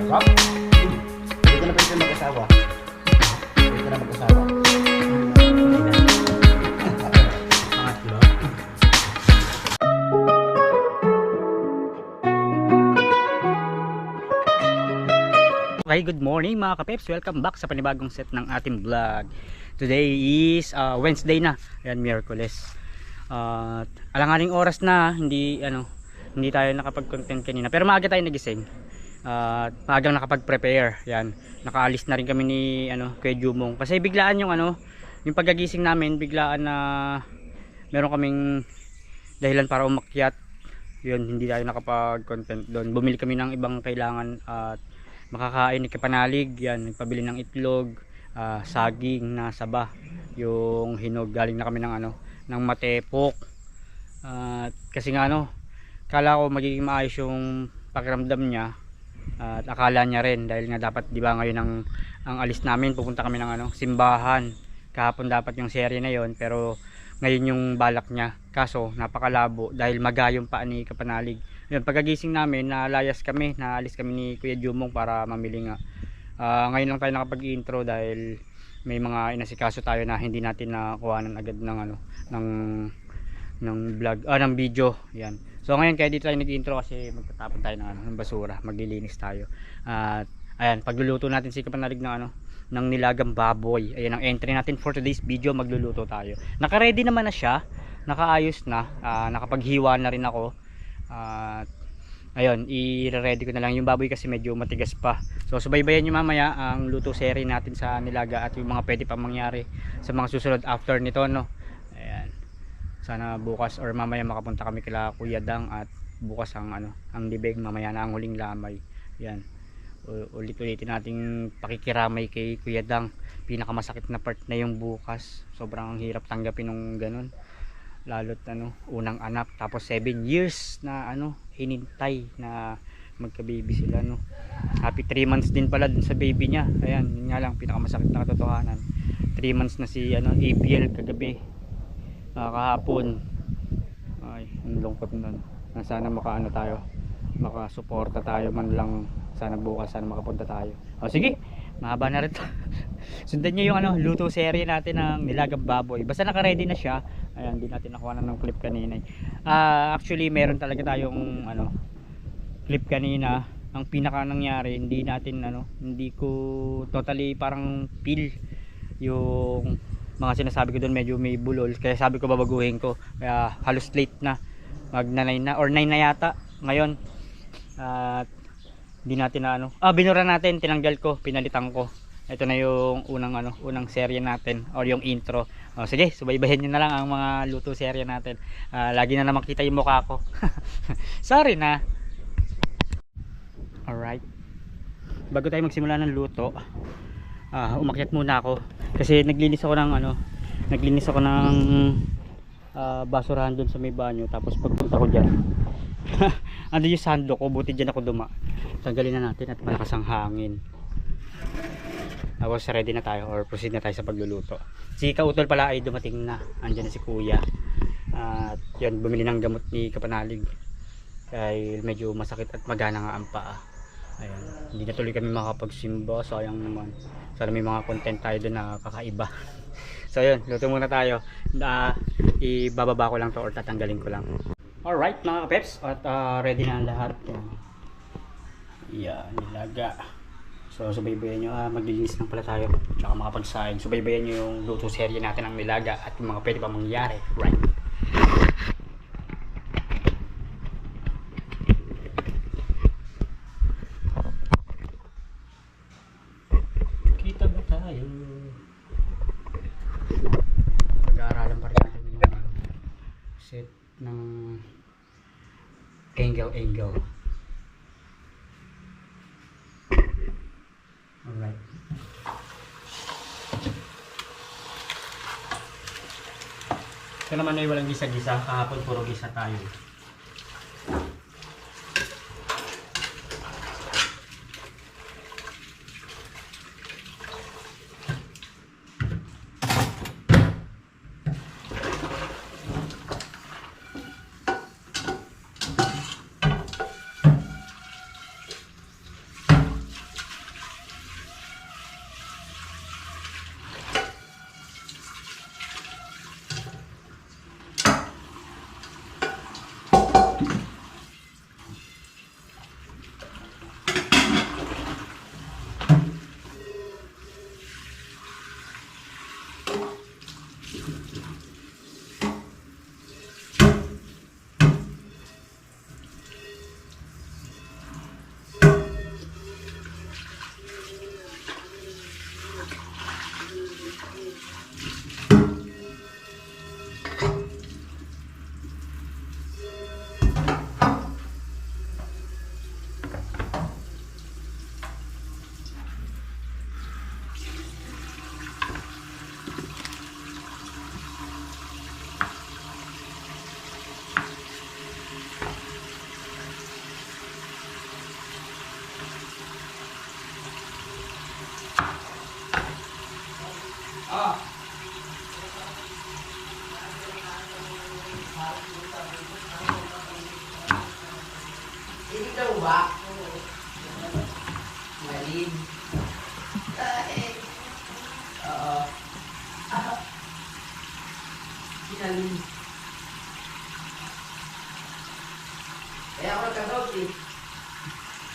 Rock? Pwede ka na pwede mag-asawa. Pwede ka na mag-asawa. Pangatlo. Okay, good morning mga kapeps. Welcome back sa panibagong set ng ating vlog. Today is Wednesday na. Ayan, Miyerkules. Alanganing oras na, hindi tayo nakapag-content kanina. Pero maaga tayo nagising. Maagang nakapag-prepare. Yan. Nakaalis na rin kami ni Kuya Jumong. Kasi biglaan yung yung pagkagising namin, biglaan na meron kaming dahilan para umakyat. Yun, hindi tayo nakapag-content doon. Bumili kami ng ibang kailangan at makakain ni Kapanalig. Yan, nagpabili ng itlog, saging na saba, yung hinog. Galing na kami ng ng Matepok. Kasi nga kala ko magiging maayos yung pakiramdam niya. At akala niya rin dahil nga dapat, di ba, ngayon ang alis namin, pupunta kami ng simbahan. Kahapon dapat yung serye na yon, pero ngayon yung balak niya. Kaso napakalabo dahil magayong pa ni Kapanalig. Yun, pagkagising namin, naalis kami ni Kuya Jumong para mamili nga. Ngayon lang tayo nakapag-intro dahil may mga inasikaso tayo na hindi natin nakuhanan agad ng vlog, ng video. Yan. So ngayon kaya dito tayo nag-intro kasi magtatapon tayo ng basura, maglilinis tayo. At ayan, pagluluto natin si Kapanalig ng nilagang baboy. Ayan ang entry natin for today's video, magluluto tayo. Naka-ready naman na siya, nakaayos na, nakapaghiwa na rin ako. Ayun, i-ready ko na lang yung baboy kasi medyo matigas pa. So subaybayan nyo mamaya ang luto series natin sa nilaga at yung mga pwede pa mangyari sa mga susunod after nito, Ayan. Sana bukas or mamaya makapunta kami kila Kuya Dang at bukas ang libeg, mamaya na ang huling lamay. Yan. Ulit-ulitin nating pakikiramay kay Kuya Dang. Pinakamasakit na part na yung bukas. Sobrang hirap tanggapin ng ganun. Lalo't unang anak, tapos 7 years na hinintay na magka-baby sila, Happy 3 months din pala dun sa baby niya. Ayan, yun nga lang pinakamasakit na katotohanan. 3 months na si ABL kagabi. Kahapon. Ay, ang lungkot nun. Sana makasuporta tayo man lang. Sana bukas, sana makapunta tayo. O sige, mahaba na rin to. Sundan nyo yung luto serie natin ng nilagang baboy. Basta naka-ready na siya. Ayan, hindi natin nakuha ng clip kanina. Actually, meron talaga tayong clip kanina. Ang pinaka nangyari, hindi ko totally parang feel yung mga sinasabi ko doon, medyo may bulol. Kaya sabi ko babaguhin ko. Kaya halos late na. Magna 9 na or 9 na yata ngayon. At hindi natin binura natin, tinanggal ko, pinalitan ko. Ito na yung unang serye natin or yung intro. Sige, subaybayan niyo na lang ang mga luto serye natin. Lagi na naman kita yung mukha ko. Sorry na. Alright. Bago tayo magsimula ng luto, umakyat muna ako kasi naglinis ako ng basurahan doon sa may banyo. Tapos pagpunta ko diyan, ando yung sando ko, buti diyan ako duma. Tanggalin na natin at malakas ang hangin. Tapos ready na tayo or proceed na tayo sa pagluluto. Si Kautol pala ay dumating na. Andiyan na si Kuya. At yun, bumili ng gamot ni Kapanalig dahil medyo masakit at magana nga ang paa. Ayan, hindi na tuloy kami makapagsimba, sayang naman. Sana may mga content tayo doon na kakaiba. So yun, luto muna tayo. Ibababa ko lang to or tatanggalin ko lang. Alright mga kapeps, at ready na ang lahat. Yan, nilaga. So subaybayan nyo, maglilinis lang pala tayo tsaka makapagsaing. Subaybayan nyo yung luto serye natin ng nilaga at yung mga pwede pa mangyari. Right. Kita ba tayo? Pag-aaralan pa rin natin yung set ng angle. Alright. Ito naman ay walang gisa-gisa. Kahapon puro gisa tayo.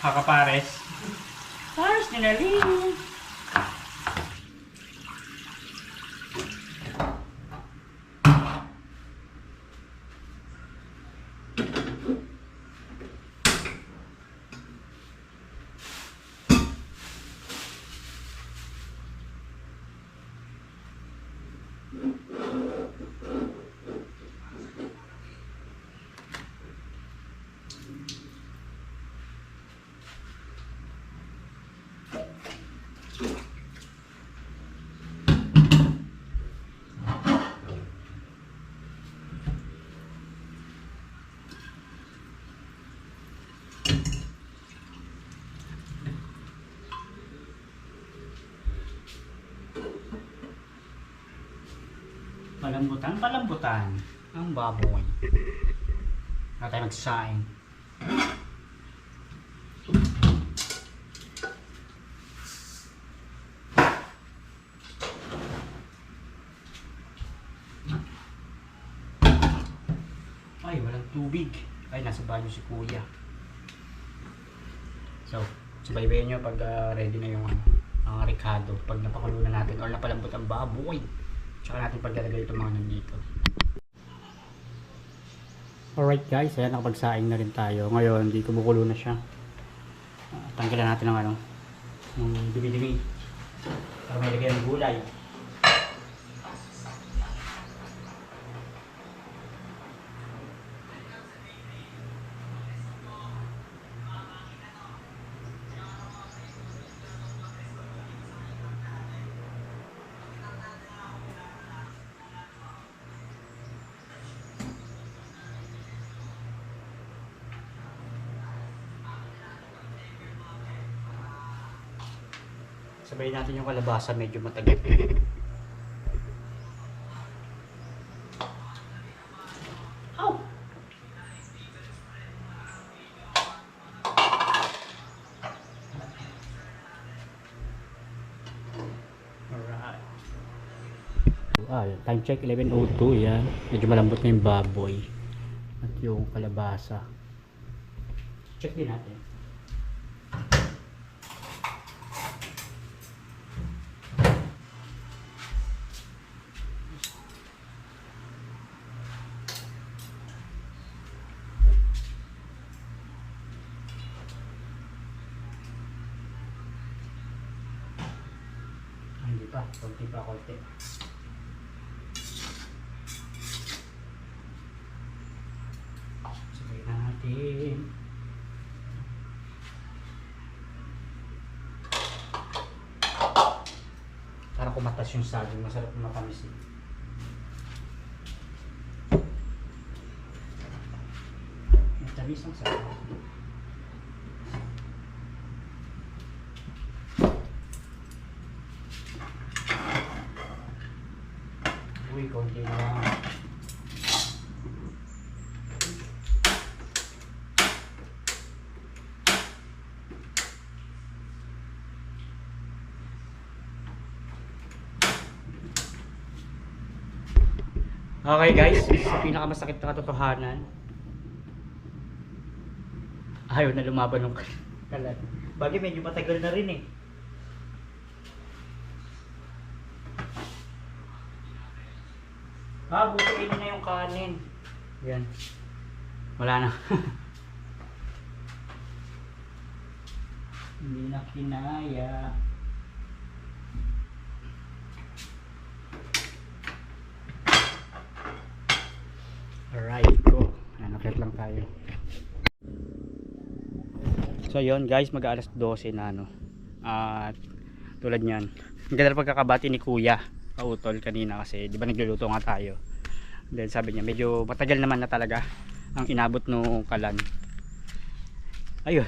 Kakapares. Pares ni Naling. Palambutan ang baboy. Na tayo magsasaing. Ay, walang tubig. Ay, nasa banyo si kuya. So, subaybayan nyo pag ready na yung ricado. Pag napakulo na natin or napalambot ang baboy. Tsaka natin paglalagay itong mga nandito. Alright guys, ayan, nakapagsaing na rin tayo. Ngayon, di kumukulo na siya. Tanggalan natin ng ng dumi-dumi. Para may lagay ng gulay. Sabayin natin yung kalabasa, medyo matagal. Ow! Alright. Time check 11:02 yan. Medyo malambot na yung baboy at yung kalabasa. Check din natin. Hindi pa, konti pa, konti. Sabay natin. Para kumatas yung saging, masarap na matamis eh. Matamis ang saging. Uy, konti na lang. Okay guys, sa pinakamasakit na katotohanan, ayaw na lumaban ng kalan. Bagay medyo matagal na rin eh. Butuin na yung kanin. Yan. Wala na. Hindi na kinaya. Alright, go. Nakit lang tayo. So yon guys, mag-alas 12 na no. At tulad niyan. Ang ganda pagkakabati ni Kuya Kautol kanina kasi di ba nagluluto nga tayo. Then sabi niya medyo matagal naman na talaga ang inabot nung kalan. Ayun.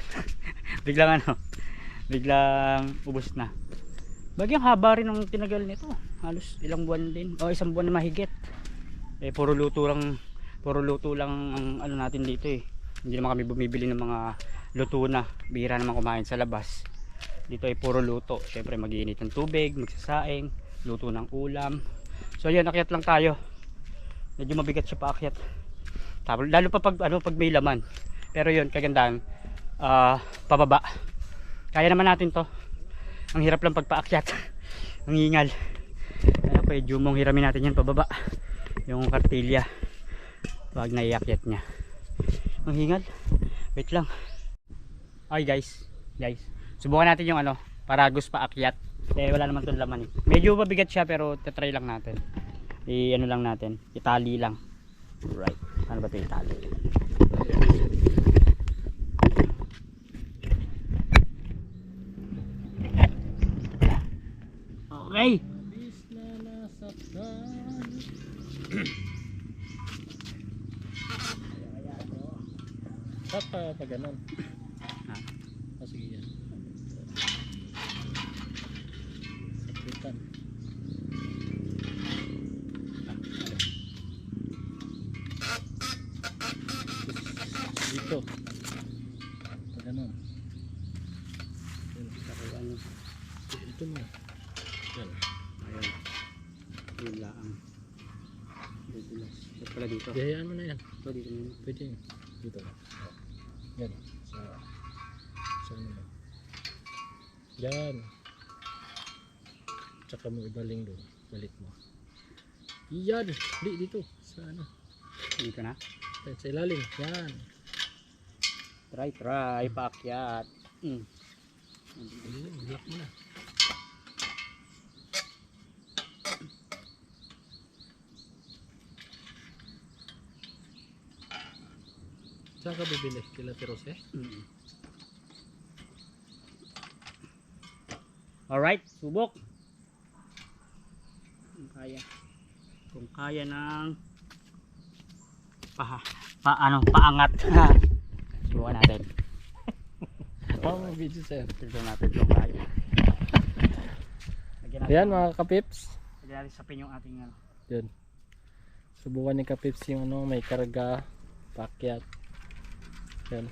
biglang ubos na. Bagyang haba rin ng tinagal nito. Halos ilang buwan din. O isang buwan na mahigit. Puro luto lang ang ano natin dito eh. Hindi naman kami bumibili ng mga luto na. Bihira naman kumain sa labas. Dito ay puro luto. Syempre mag-iinit ng tubig, magsasaing, luto ng ulam. So ayun, akyat lang tayo. Medyo mabigat siya paakyat. Lalo pa pag may laman. Pero yun, kagandahan, pababa. Kaya naman natin to. Ang hirap lang pagpaakyat. Ang hingal. Kaya pwede mong hiramin natin yan pababa. Yung kartilya. Wag na iakyat niya. Ang hingal. Wait lang. Okay guys. Subukan natin yung Paragus paakyat. Wala naman itong laman eh. Medyo mabigat siya pero tatry lang natin. Lang natin. Itali lang. Right. Ano ba ito itali? Okay. Pag ganun. Sige yan. Sakitan. Dito. Pag ganun. Ito mo. Yan. Ayun. Yun lang. Ito pala dito. Gayaan mo na yan. Ito dito muna. Pwede yun. Dito. Yan. Sa ano mo. Yan. Tsaka mo ibaling doon. Balik mo. Yan. Dito. Sa ano. Dito na. Sa ilalim. Yan. Try. Paakyat. Block mo na. Saan ka bibili? Kila Tirose? Alright, subok. Kung kaya ng paangat. Subukan natin. Video sir. Tignan natin kung kaya. Ayan mga kapips. Lagyan natin sa pin yung ating Yun. Subukan ni kapips yung may karga, pakyat. Yan.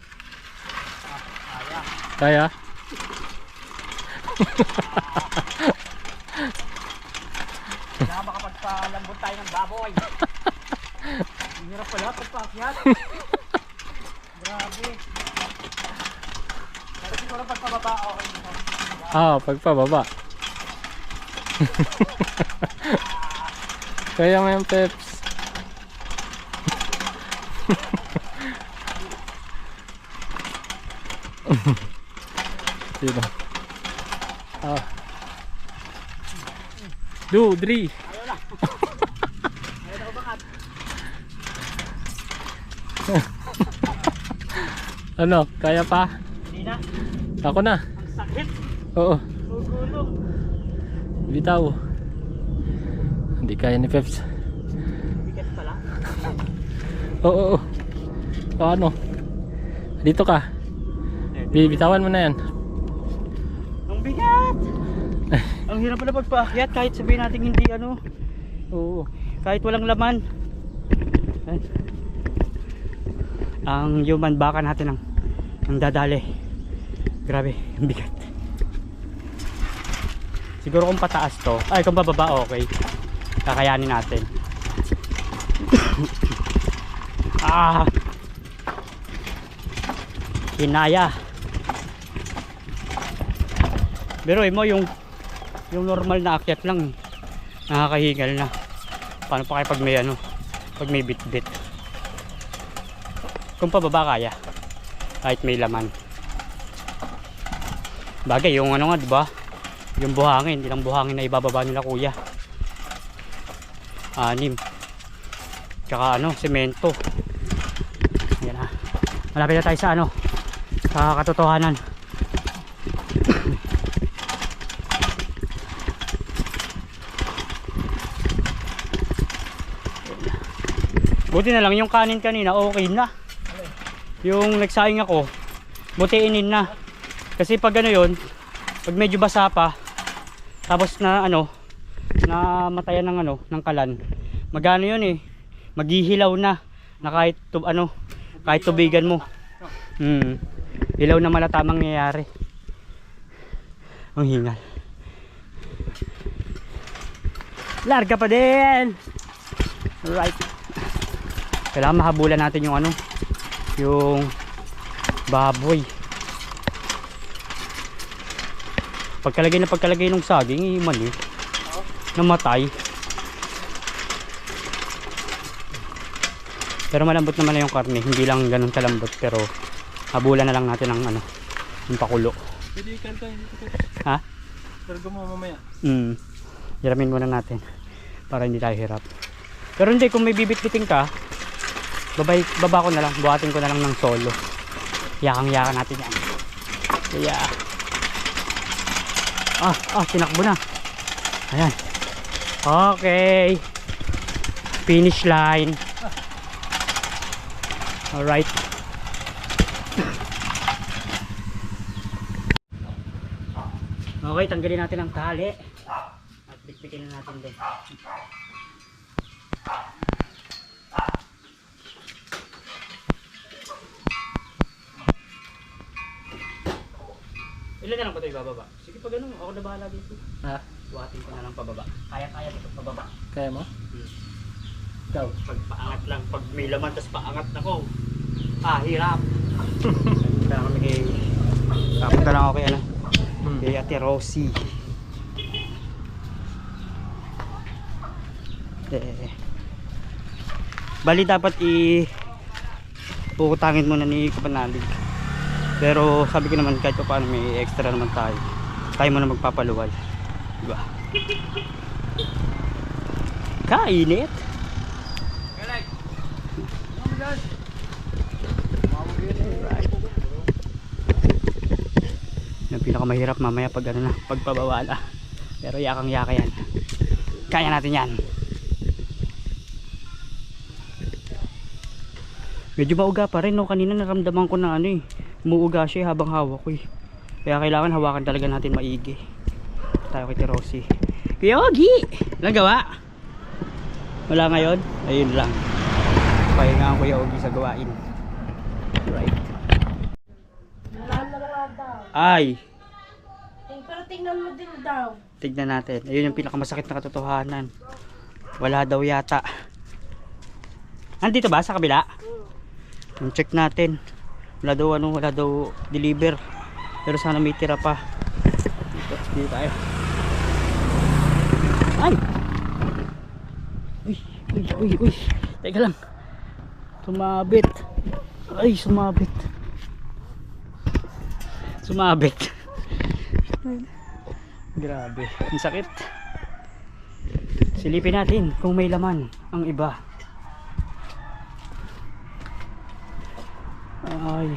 Kaya? Kaya makapagpalambot tayo ng baboy. Ang hirap pala pagpaakyat. Grabe. Pero siguro pagpababa okay nito. Pagpababa. Kaya mo yung peps. Sino? 2, 3. Ayaw na. Ayaw na umangat. Ano? Kaya pa? Hindi na. Ako na. Ang sakit. Oo. Gugulong. Bitaw. Hindi kaya ni Peps. Bigat pala. Oo. Ano? Dito ka. Bibitawan mo na yan. Ang bigat. Ang hirap pala pagpaakyat kahit sabihin natin hindi Oo. Kahit walang laman. Ang human baka natin ang dadali. Grabe, ang bigat. Siguro kung pataas to, kung bababa okay. Kakayanin natin. Hinaya. Pero mo yung normal na akyat lang nakakahingal na. Paano pa kayo pag may bit-bit? Kung pababa kaya kahit may laman. Bagay yung nga diba, yung buhangin, ilang buhangin na ibababa nila kuya. 6 tsaka semento. Yan na, malapit na tayo sa sa katotohanan. Buti na lang yung kanin kanina okay na. Yung nagsaing ako, butiinin na. Kasi pag yun, pag medyo basa pa, tapos na na matayan ng kalan, magano yun maghihilaw na kahit kahit tubigan mo. Hilaw na malatamang nangyayari. Ang hingal. Larga pa din. Right. Kailangan mahabulan natin yung yung baboy. Pagkalagay ng saging, mali. Namatay. Pero malambot naman na yung karne. Hindi lang ganun kalambot. Pero habulan na lang natin ng ano, yung pakulo. Pwede ikanta, hindi ko. Ha? Karga mo mamaya. Hiramin muna natin. Para hindi tayo hirap. Pero hindi, kung may bibit-biting ka, baba ko na lang. Buhatin ko na lang ng solo. Yakang-yakan natin yan. Kaya tinakbo na. Ayan. Okay. Finish line. Alright. Okay, tanggalin natin ang tali. At bitbitin na natin din. Ilan na lang ba ito ibababa? Sige, pag ano, ako na bahala dito. Ha? Buhatin ko na lang pababa. Kaya dito pababa. Kaya mo? Ikaw, pag paangat lang, pag may laman, tas paangat na ko. Hirap. Kaya kami kay... Kapunta lang ako kay ano? Kay Ate Rosie. Bali dapat pukutangin muna ni Kapanalig. Pero sabi ko naman kahit pa paano may extra naman tayo. Tayo muna magpapaluwal. Diba? Kainit. Yung pinakamahirap mamaya pag ano na, pagpabawala. Pero yakang-yaka yan. Kaya natin yan. Medyo mauga pa rin, no? Kanina naramdaman ko na ano eh, umuuga siya habang hawak ko eh. Kaya kailangan hawakan talaga natin maigi. Tayo kay Rosie. Kuya Ogie! Walang gawa? Wala ngayon? Ayun lang. Pahinga ang Kuya Ogie sa gawain. Right. Ay! Pero tingnan mo din daw. Tignan natin. Ayun yung pinakamasakit na katotohanan. Wala daw yata. Nandito ba sa kabila? Check natin. Wala daw deliver. Pero sana may tira pa. Dito tayo. Ay! Uy. Teka lang. Sumabit. Ay, sumabit. Grabe. Ang sakit. Silipin natin kung may laman ang iba. Ay.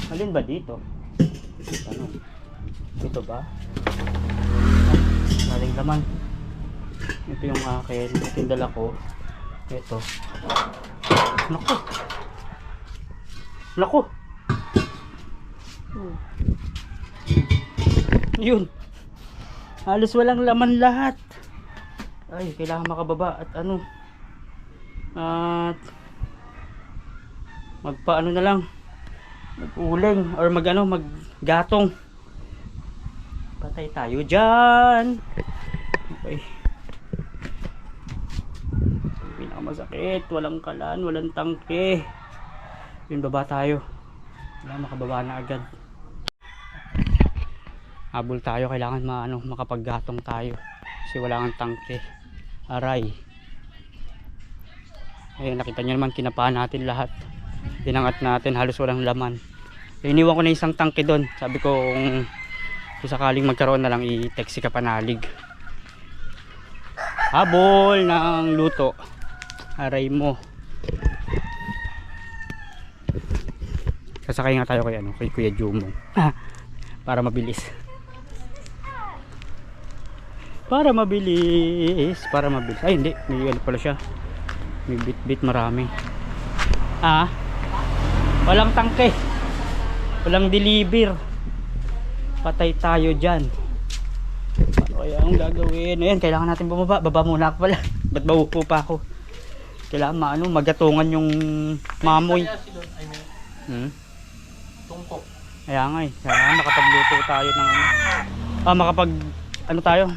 Alin ba dito? Ano? Ito ba? Maling laman. Ito yung akin. Ito yung dala ko. Ito. Naku! Yun. Halos walang laman lahat. Ay, kailangan makababa at ano. At magpaano na lang. Mag-uling or maggatong. Patay tayo dyan. Okay. Pinakamasakit, walang kalan, walang tangke. Yun, baba tayo. Wala, makababa na agad. Habol tayo, kailangan makapaggatong tayo kasi wala kang tangke. Aray. Ayun, nakita nyo naman, kinapahan natin lahat. Dinangat natin, halos walang laman. Iniwan ko na isang tangke doon. Sabi ko kung sakaling magkaroon na lang, i-text si Kapanalig. Habol ng luto. Aray mo. Sasakay nga tayo kay Kuya Jumong. Para mabilis. Para mabilis. Ay hindi, may pala siya. May bit marami. Walang tangke. Walang deliver. Patay tayo dyan. Ano kaya ang gagawin? Ayan, kailangan natin bumaba. Baba muna ako pala. Ba't baupo pa ako? Kailangan magatungan yung mamoy. Tungkok. Kaya nga eh. Kaya makapagluto tayo ng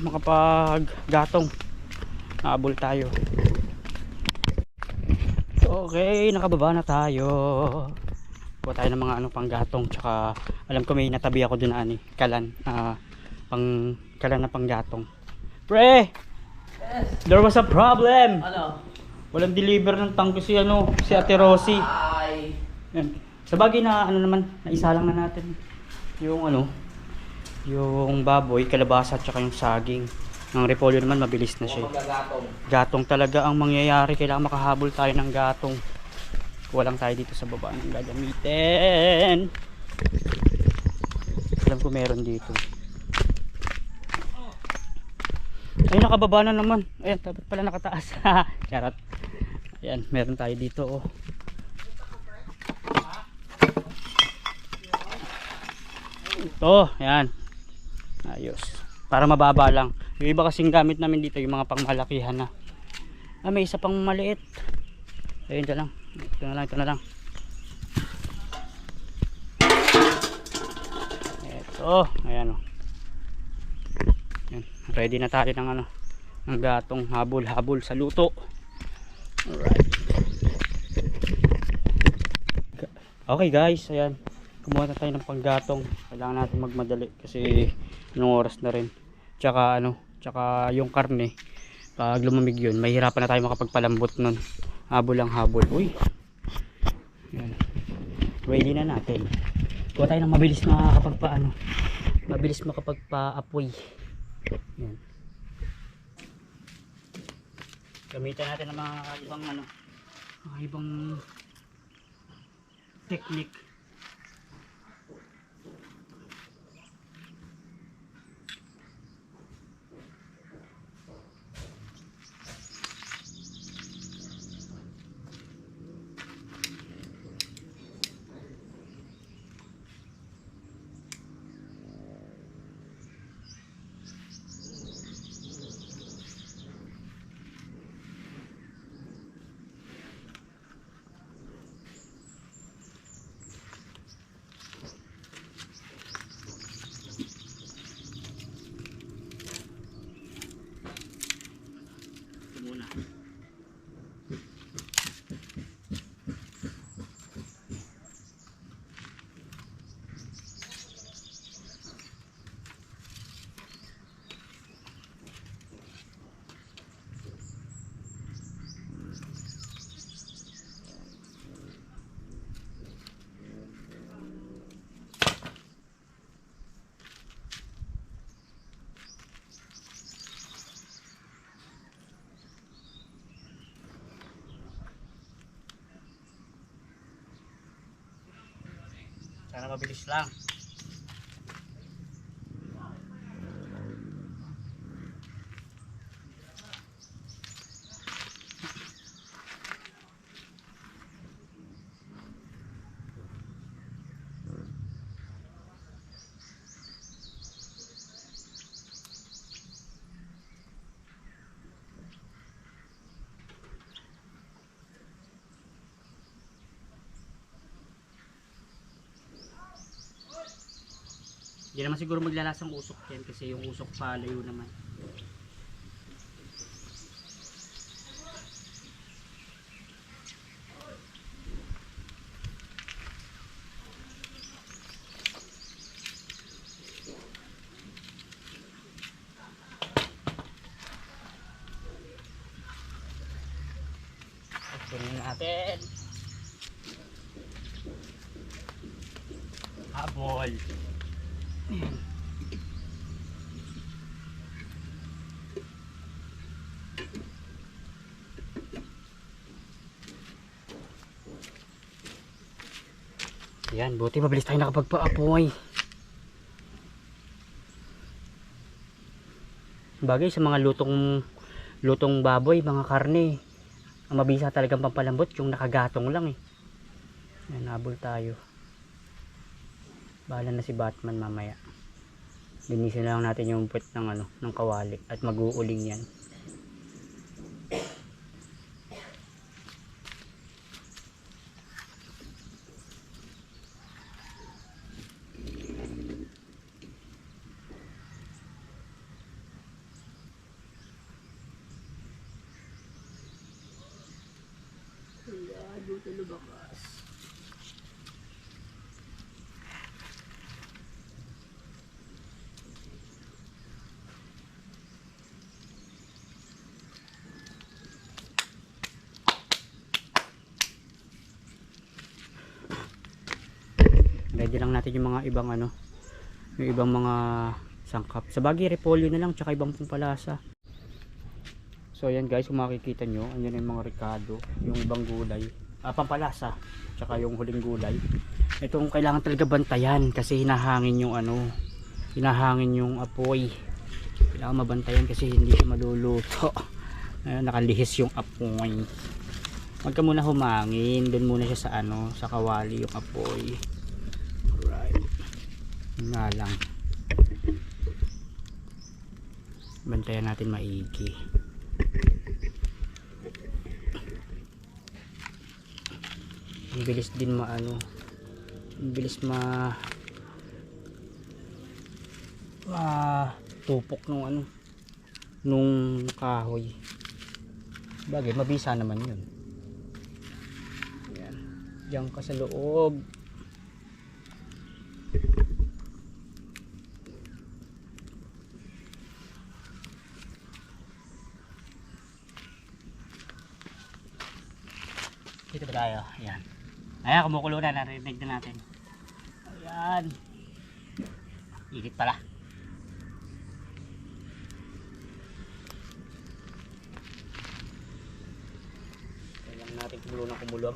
makapaggatong. Naabol tayo. Okay, nakababa na tayo. Kuha tayo ng mga ano panggatong, tsaka alam ko may natabi ako dun ani, kalan, kalan na panggatong. Pre! There was a problem! Ano? Walang deliver ng tangko si ano, si Ate Rosie. Ay. Yan. Sa bagay na ano naman, naisalang na natin yung ano, yung baboy, kalabasa at saka yung saging. Ang repolyo naman mabilis na siya. Magagatong. Gatong talaga ang mangyayari, kailangan makahabol tayo ng gatong. Walang tayo dito sa baba ng gagamitin. Alam ko meron dito. Ay, nakababa na naman. Ayan, dapat pala nakataas. Charot. Ayan, meron tayo dito oh. Ito, ayan. Ayos. Para mababa lang. Yung iba kasing gamit namin dito, yung mga pangmalakihan na. Ah, may isa pang maliit. Ayun, ito lang. Ito na lang, ito na lang. Ito, ayan o. Ayan, ready na tayo ng ano, ng gatong habol-habol sa luto. Alright. Okay guys, ayan. Kumuha na tayo ng panggatong. Kailangan natin magmadali kasi anong oras na rin. Tsaka ano, tsaka yung karne, pag lumamig yun, mahirapan na tayo makapagpalambot nun. Habol lang habol. Uy. Yan. Ready na natin. Kuha tayo ng mabilis makakapagpaano. Mabilis makapagpa-apoy. Yan. Gamitan natin ng mga ibang ano, mga ibang technique. Muna. Sana mabilis lang. Hindi naman siguro maglalasang usok yan kasi yung usok palayo naman. Tingnan natin. Habol. Yan, buti mabilis tayo nakapagpa-apoy. Bagay sa mga lutong baboy, mga karne, ang mabisa talagang pampalambot yung nakagatong lang eh. Yan, habol tayo. Bahala na si Batman mamaya. Linisin lang natin yung puwet ng ano, ng kawali at mag-uuling yan. Ready lang natin yung mga ibang ano, yung ibang mga sangkap. Sa bagay, repolyo na lang, tsaka ibang pampalasa. So ayan guys, kung makikita nyo, andyan yung mga ricado, yung ibang gulay, pampalasa, tsaka yung huling gulay. Itong kailangan talaga bantayan kasi hinahangin yung ano, hinahangin yung apoy. Kailangan mabantayan kasi hindi siya maluluto. Nakalihis yung apoy. Huwag ka muna humangin, doon muna siya sa ano, sa kawali yung apoy. Alright. Nga lang. Bantayan natin maigi. Ang bilis din maano, ang bilis tupok nung ano, nung kahoy. Bagay, mabisa naman yun. Ayan. Diyan ka sa loob. Dito ba tayo? Ayan. Ayan, kumukulo na. Narinig na natin. Ayan. Init pala. Kailangan natin kumulo ng kumulo.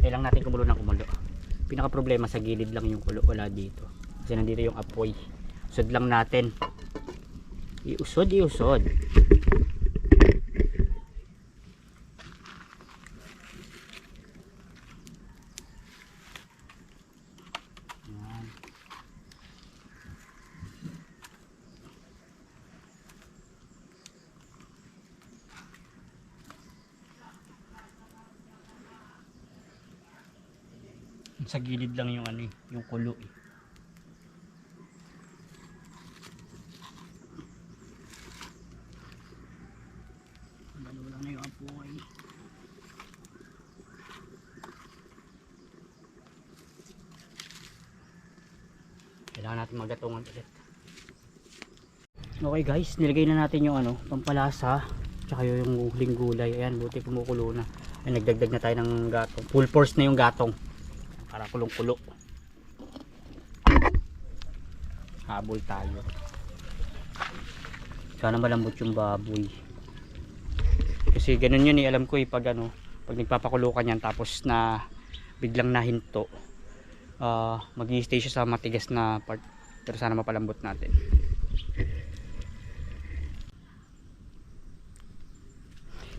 Kailangan natin kumulo ng kumulo. Pinaka problema sa gilid lang yung kulo. Wala dito. Kasi nandito yung apoy. Usod lang natin. Iusod. Sa gilid lang yung ano, yung kulo eh. Balo lang na yung apoy. Kailangan natin magatungan ulit. Okay guys, nilagay na natin yung ano, pampalasa, tsaka yung huling gulay. Ayan, buti kumukulo na. Ay, nagdagdag na tayo ng gatong. Full force na yung gatong. Para kulong-kulo. Habol tayo. Sana malambot yung baboy. Kasi ganun yun eh. Alam ko eh pag ano, pag nagpapakulo ka niyan tapos na biglang nahinto, mag-i-stay siya sa matigas na part. Pero sana mapalambot natin.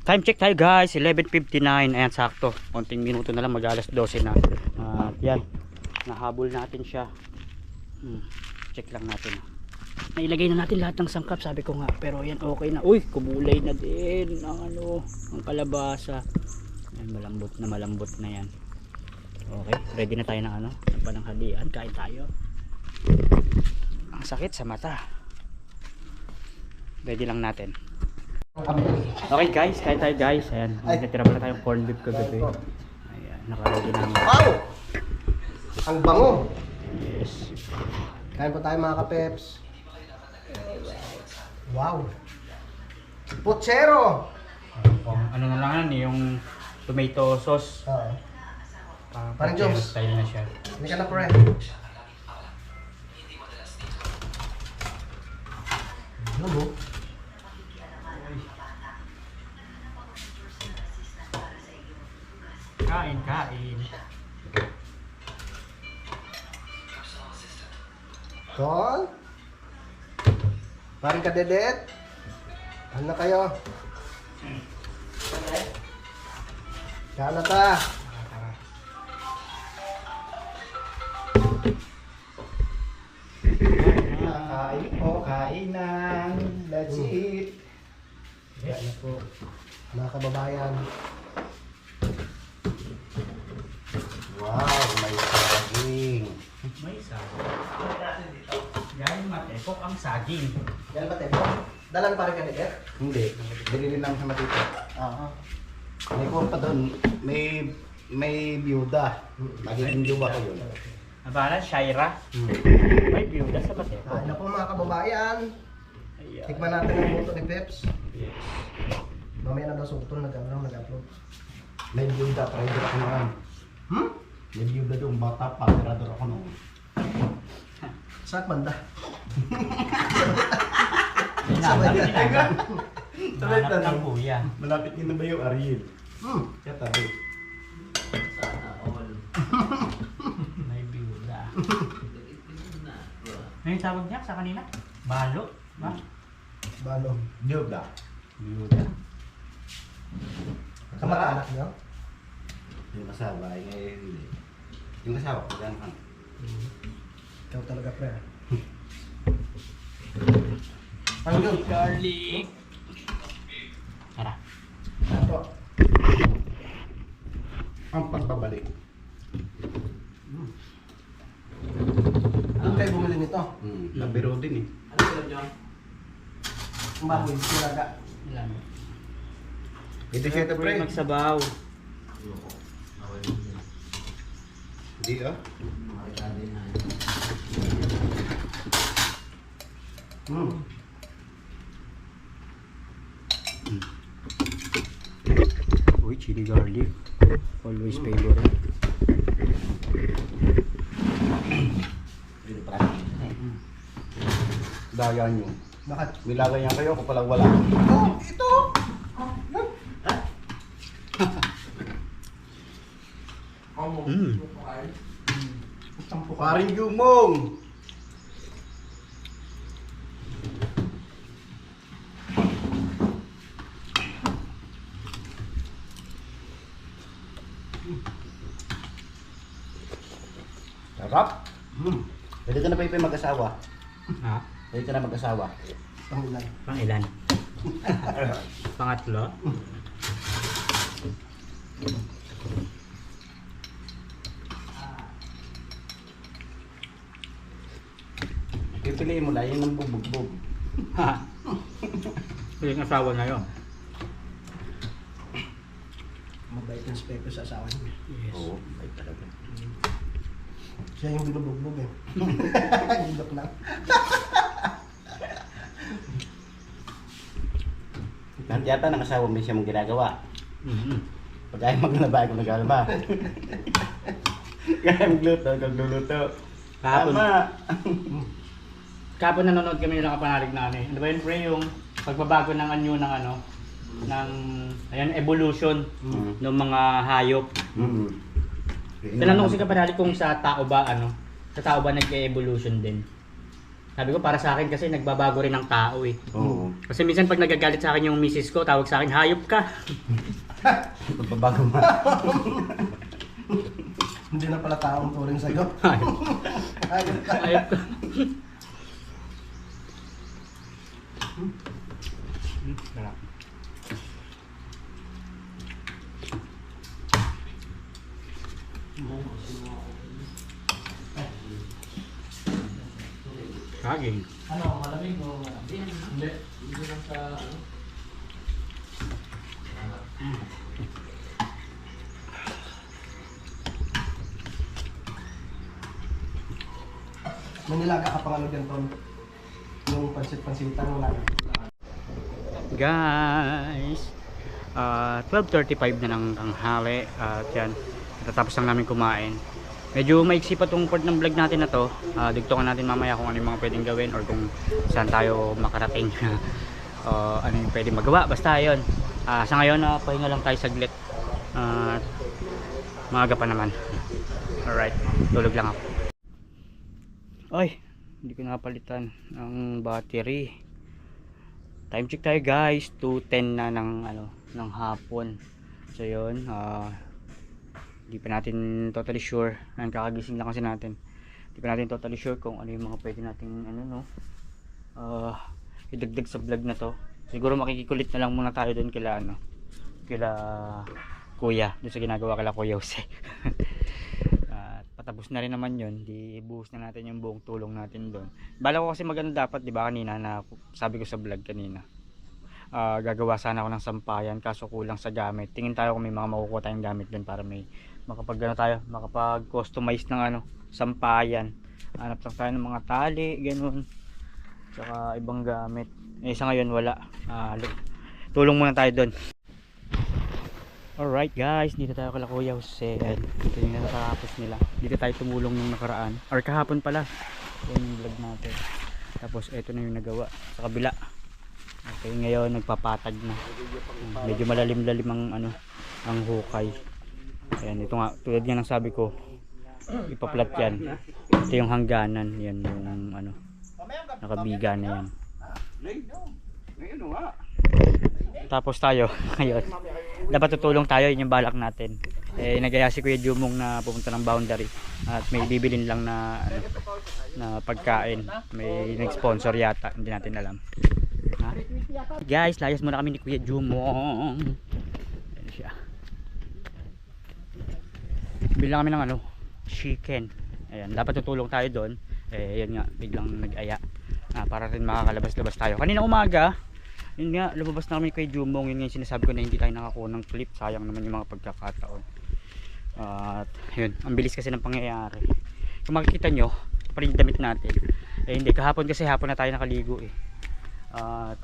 Time check tayo guys, 11:59. Ayan, sakto. Konting minuto na lang, mag-alas 12 na. Yan, nahabol natin siya. Check lang natin. Nailagay na natin lahat ng sangkap, sabi ko nga. Pero yan, okay na. Uy, kumulay na din ang ano, ang kalabasa. Yan, malambot na yan. Okay, ready na tayo ng ano, ng pananghalian. Kain tayo. Ang sakit sa mata. Ready lang natin. Okay guys, kain tayo guys. Ayan, natira pala tayong corned beef kagabi. Ayan, nakaready na. Wow! Ang bango! Yes. Kain po tayo mga kapeps. Wow! Puchero! Ano na lang yan, yung tomato sauce. Oo. Parang Puchero Jones. style na siya. Hindi ka na pre. Ano mo? Kain. Tol? Parang kadedet? Ano na kayo? Kain na ta? Kain po, kainan. Let's eat. Yan na po. Mga kababayan. Wow, may saging. May saging. Galing matepok ang saging. Yan ba tayo? Dala na parang kadedet? Hindi, binili lang sa matito. May kuha pa doon, may byuda. Magiging juba ko yun. Abala, Shaira. May byuda sa matepok. Kain na po mga kababayan. Ayan. Tikman natin ang luto ni Peps. Yes. Mamaya na daw sutol, nag-upload. May byuda, para hindi ako naman. Hmm? May biyuda doon, bata pa, tirador ako noon. Saan banda? Sabay Hanap ng kuya. Malapit din na ba yung Ariel? Kaya tabi. May biyuda. Ano yung tawag niya sa kanina? Balo? Ba? Balo. Biyuda. Biyuda. Kamag-anak niyo? Yung asawa ay ngayon hindi. Yung asawa, pagkaan ka. Ikaw talaga, pre. Ano yun? Garlic. Tara. Ito. Ang pagbabalik. Ano kayo bumili nito? Nabiro din eh. Ang baboy, sinaga. Ilan? Ito siya ito, pre. Magsabaw. Hindi ah. Uy, chili garlic. Always favorite. Dito pa. Daya nyo. Bakit? Milagay niya kayo, ako palang wala. Oh, ito! Paring Gumong! Sarap! Pwede ka na pa mag-asawa. Ha? Pwede ka na mag-asawa. Pangulan. Pang ilan? Pangatlo? Pipiliin mo lang, yun ang bubugbog. Ha? Yung asawa na yun. Mabait ng speco sa asawa niya. Yes. Oo, ay talaga. Siya yung binubugbog eh. Gindok lang. Lahat yata ng asawa mo siya mong ginagawa. Mm-hmm. Pag ayaw maglaba, ako naglalaba. Kaya magluto, nagluluto. Kahapon. Tama! Kapag nanonood kami ng kapanalig na ano eh. Ano ba yun, pre? Yung pagbabago ng anyo ng ano, ng, ayan, evolution ng mga hayop. Tinanong ko si kapanalig kung sa tao ba, ano, sa tao ba nag-evolution din. Sabi ko, para sa akin kasi nagbabago rin ng tao eh. Oo. Kasi minsan pag nagagalit sa akin yung misis ko, tawag sa akin, hayop ka. Pagbabago mo. Hindi na pala taong turing sa'yo. Ayun ka. Hayop ka. Sarap. Saging. Ano, malamig o hindi? Hindi. Hindi lang sa ano. May nilaga ka pang ano dyan, Ton? Yung pansit-pansitan mo lang. Guys, 12:35 na ng tanghali at yan, natatapos lang namin kumain. Medyo maiksi pa tong part ng vlog natin na to. Dugtungan natin mamaya kung ano yung mga pwedeng gawin or kung saan tayo makarating. Ano yung pwedeng magawa, basta yun. Sa ngayon, pahinga lang tayo saglit. Maaga pa naman. Alright, tulog lang ako. Ay, hindi ko napalitan ang battery. Time check tayo guys, 2:10 na ng ano, ng hapon. So yun, hindi pa natin totally sure. Kakagising lang kasi natin. Hindi pa natin totally sure kung ano yung mga pwede nating ano no. Idagdag sa vlog na to. Siguro makikikulit na lang muna tayo doon kila ano, kila Kuya, doon sa ginagawa kila Kuya Jose. At patapos na rin naman yun, di buhos na natin yung buong tulong natin doon. Bala ko kasi maganda dapat, di ba kanina na sabi ko sa vlog kanina. Gagawa sana ako ng sampayan kaso kulang sa gamit. Tingin tayo kung may mga makukuha tayong gamit doon para may makapag customize ng ano, sampayan. Hanap lang tayo ng mga tali, ganun. Saka ibang gamit. Eh sa ngayon wala. Tulong muna tayo doon. Alright guys, dito tayo kala Kuya Jose. Dito yung natapos nila. Dito tayo tumulong nung nakaraan. Or kahapon pala. Yan yung vlog natin. Tapos ito na yung nagawa sa kabila. Okay, ngayon nagpapatag na. Medyo malalim-lalim ang ano, ang hukay. Ayan, ito nga, tulad nga ng sabi ko, ipaplat yan. Ito yung hangganan. Yan yung ano, nakabiga na yan. Tapos tayo ngayon dapat tutulong tayo, yun yung balak natin. Nagaya si Kuya Jumong na pumunta ng Boundary at may bibilin lang na ano, na pagkain, may nag-sponsor yata, hindi natin alam. Ha? Guys, layas muna kami ni Kuya Jumong. Ayan siya, bilang kami ng ano, chicken. Ayan, dapat tutulong tayo doon. Yan nga, biglang nag-aya para rin makakalabas-labas tayo. Kanina umaga, yun nga, lumabas na kami kay Jumong. Yun nga yung sinasabi ko na hindi tayo nakakuha ng clip. Sayang naman yung mga pagkakataon. At yun, ang bilis kasi ng pangyayari. Kung makikita nyo, pa rin damit natin. Hindi, kahapon kasi hapon na tayo nakaligo eh. At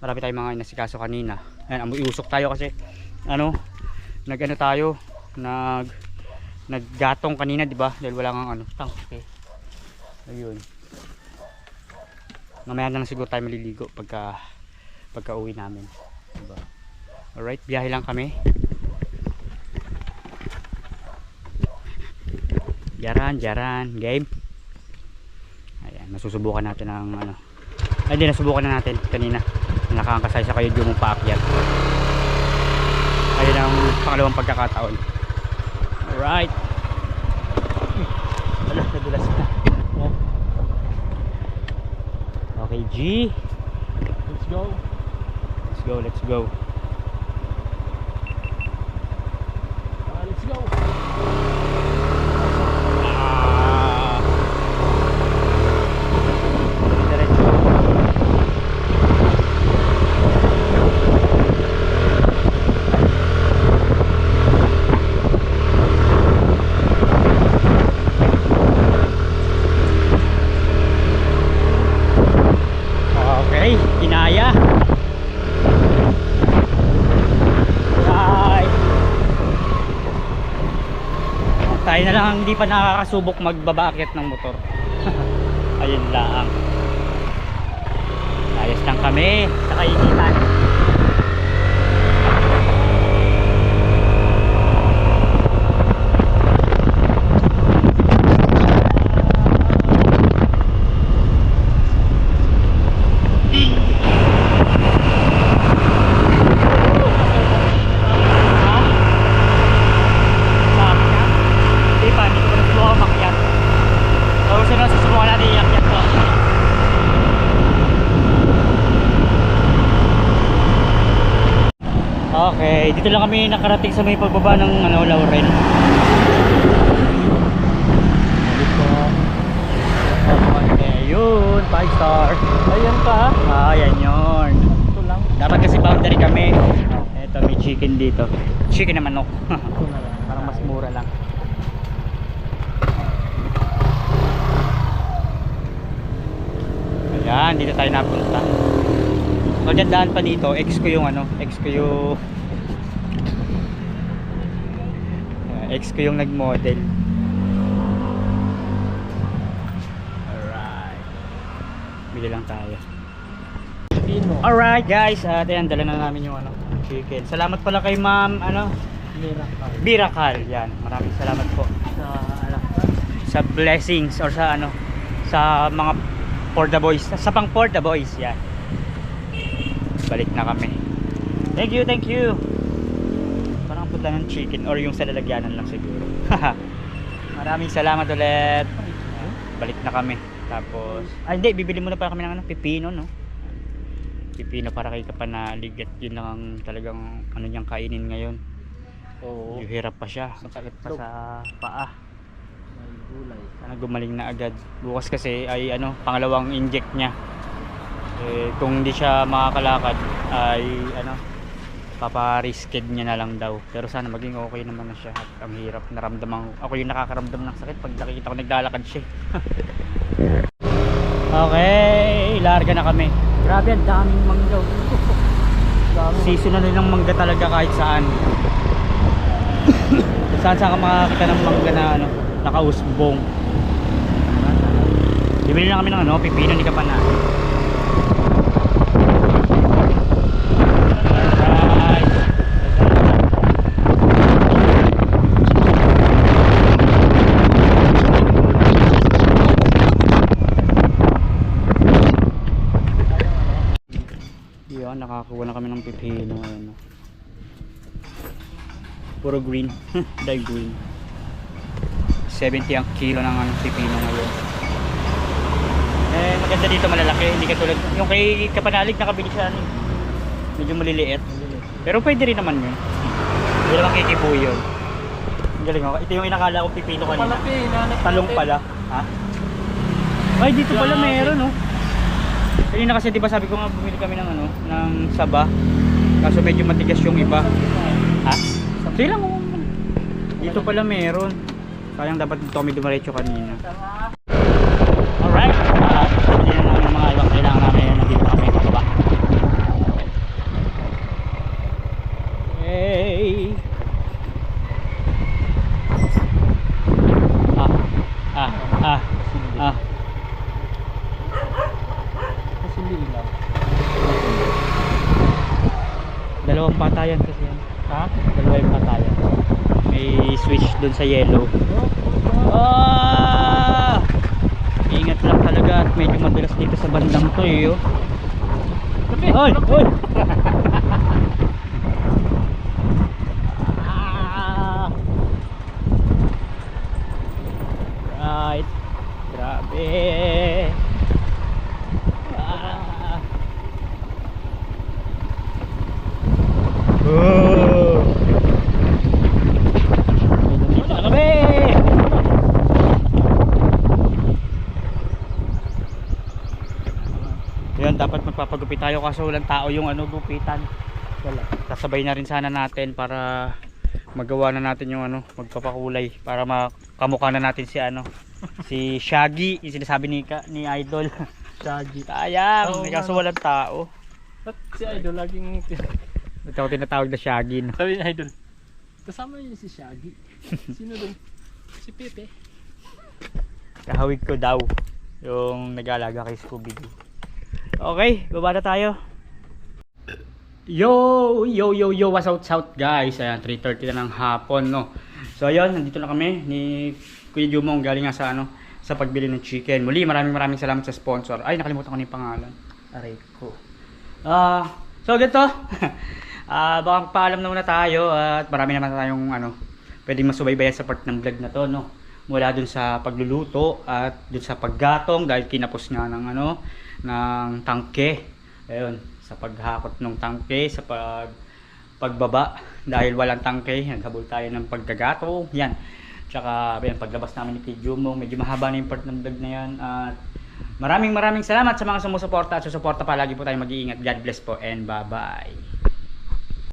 marami tayong mga inasikaso kanina. Ayan, iusok tayo kasi ano, nag-ano tayo, naggatong kanina, di ba? Dahil wala kang ano, okay. Ayun. Mamaya na lang siguro tayo maliligo pagka uwi namin, diba? Alright, biyahe lang kami. Jaran game. Ayan, nasusubukan natin ang ano, ay di, nasubukan na natin kanina. Nakakasay sa kayo yung paakyat. Ayun ang pangalawang pagkakataon. Alright. Wala, nadulas na. Okay, G. Let's go. Let's go. Let's go. Diretso. Okay, kinaya. Tayo na lang hindi pa nakakasubok magbabakit ng motor. Ayun lang. Ayos lang kami sa kainitan. Okay, dito lang kami nakarating sa may pagbaba ng ano, Lauren. Okay, yun, 5 star. Ayan pa. Ayan yun. Ito lang. Dapat kasi Boundary kami. Ito, may chicken dito. Chicken na manok. Ito na lang. Parang mas mura lang. Ayan, dito tayo napunta. Magandaan pa dito, ex ko yung ano, ex ko yung nag-model. Alright. Bili lang tayo. Alright guys, ayan, dala na namin yung ano, chicken. Salamat pala kay Ma'am, ano? Birakal. Yan, maraming salamat po sa blessings or sa ano, sa mga for the boys, sa pang for the boys, yan. Balik na kami. Thank you. Parang punta ng chicken or yung sa lalagyanan lang siguro. Maraming salamat ulit. Balik na kami. Tapos hindi, bibili muna pa kami ng ano, pipino, no? Pipino para kay Kapanalig at yun lang ang talagang ano niyang kainin ngayon. Oo. Yung hirap pa siya, sakit pa sa paa. May gulay. Sana gumaling na agad. Bukas kasi ay ano, pangalawang inject niya. Kung hindi siya makakalakad ay ano, paparisked niya na lang daw. Pero sana maging okay naman na siya. At ang hirap, naramdaman ako yung nakakaramdam ng sakit pag nakikita ko naglalakad siya. Okay, larga na kami. Grabe, ang daming mangga. Season na rin ng mangga talaga kahit saan. Saan ka makakita ng mangga na ano, nakausbong. Bibili na kami ng ano, pipino ni Kapanan. Yan, nakakuha na kami ng pipino. Ano. Puro green. Dahil green. 70 ang kilo ng ano, pipino ngayon. Eh, maganda dito, malalaki. Hindi katulad yung kay Kapanalig, nakabili siya ano, medyo maliliit. Pero pwede rin naman yun. Hindi naman kikipuyo. Ang galing ako. Ito yung inakala kong pipino kanina. Malaki, Talong pala. Ha? Ay, dito pala meron, no? Kanina kasi 'di ba sabi ko nga bumili kami ng ano, ng saba. Kaso medyo matigas yung iba. Ha? Sige lang mo. Dito pala meron. Sayang dapat dito kami dumiretso kanina. Alright. Hindi na namin mga ibang kailangan namin. Nandito kami pababa. Hey. Ah. Dalawang patayan kasi yan. Ha? Dalawa yung patayan. May switch dun sa yellow. Ah! Ingat lang talaga at medyo madulas dito sa bandang to eh. Oh. Oy! Oy! Ah! Right. Grabe. Ah! Oh! Dito na kami! Yan, dapat magpapagupit tayo kaso walang tao yung ano, gupitan. Wala. Sasabay na rin sana natin para magawa na natin yung ano, magpapakulay para makamukha na natin si ano, si Shaggy, yung sinasabi ni Idol. Shaggy. Sayang, Oo, kaso ano. walang tao. At si Idol laging Ito ako tinatawag na Shaggy, no? sabi ni Idol. Kasama niyo si Shaggy. Sino doon? Si Pepe. Kahawig ko daw yung nag-aalaga kay Scooby-Doo. Okay, baba na tayo. Yo, what's out guys? Ayan, 3:30 na ng hapon, no. So ayun, nandito na kami ni Kuya Jumong galing nga sa ano, sa pagbili ng chicken. Muli, maraming salamat sa sponsor. Ay, nakalimutan ko na yung pangalan. Aray ko. So ganito. Baka paalam na muna tayo at marami naman tayong ano, pwedeng masubaybayan sa part ng vlog na to, no. Mula dun sa pagluluto at dun sa paggatong dahil kinapos nga ng ano, ng tangke. Ayun, sa paghakot ng tangke, sa pagbaba dahil walang tangke, naghabol tayo ng paggagatong. Yan. Tsaka ayun, paglabas namin ni Kid Jumong, medyo mahaba na yung part ng vlog na yan. At maraming salamat sa mga sumusuporta at susuporta. Palagi po tayo mag-iingat. God bless po and bye-bye.